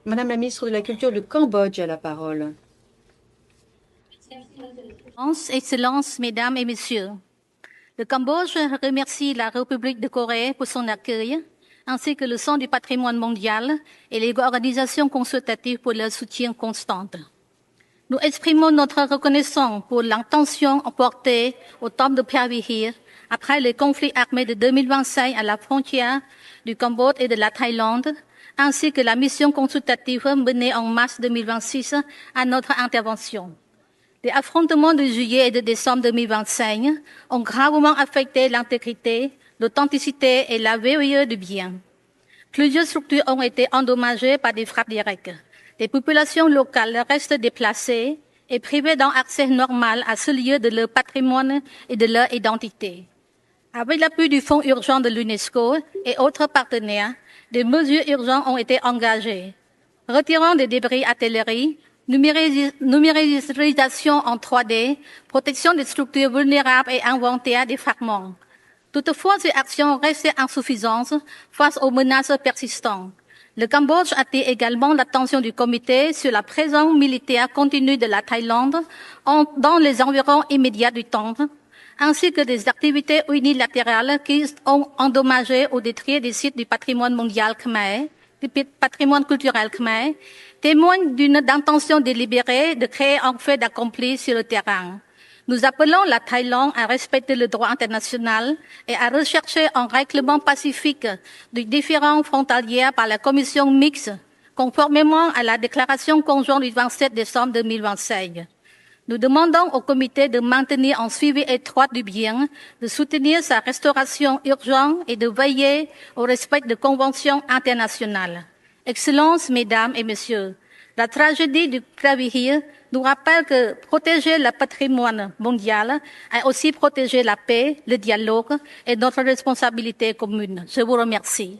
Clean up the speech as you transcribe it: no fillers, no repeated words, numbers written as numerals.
Madame la ministre de la Culture du Cambodge a la parole. Excellences, Mesdames et Messieurs, le Cambodge remercie la République de Corée pour son accueil, ainsi que le Centre du patrimoine mondial et les organisations consultatives pour leur soutien constant. Nous exprimons notre reconnaissance pour l'intention portée au temple de Preah après les conflits armés de 2025 à la frontière du Cambodge et de la Thaïlande, ainsi que la mission consultative menée en mars 2026 à notre intervention. Les affrontements de juillet et de décembre 2025 ont gravement affecté l'intégrité, l'authenticité et la vérité du bien. Plusieurs structures ont été endommagées par des frappes directes. Les populations locales restent déplacées et privées d'un accès normal à ce lieu de leur patrimoine et de leur identité. Avec l'appui du Fonds urgent de l'UNESCO et autres partenaires, des mesures urgentes ont été engagées. Retirant des débris artillerie, numérisation en 3D, protection des structures vulnérables et inventaire des fragments. Toutefois, ces actions restent insuffisantes face aux menaces persistantes. Le Cambodge attire également l'attention du comité sur la présence militaire continue de la Thaïlande dans les environs immédiats du temple, ainsi que des activités unilatérales qui ont endommagé au détriment des sites du patrimoine mondial khmer, du patrimoine culturel khmer, témoignent d'une intention délibérée de créer un fait d'accompli sur le terrain. Nous appelons la Thaïlande à respecter le droit international et à rechercher un règlement pacifique des différends frontaliers par la commission mixte, conformément à la déclaration conjointe du 27 décembre 2025. Nous demandons au comité de maintenir un suivi étroit du bien, de soutenir sa restauration urgente et de veiller au respect des conventions internationales. Excellences, Mesdames et Messieurs, la tragédie du Preah nous rappelle que protéger le patrimoine mondial est aussi protéger la paix, le dialogue et notre responsabilité commune. Je vous remercie.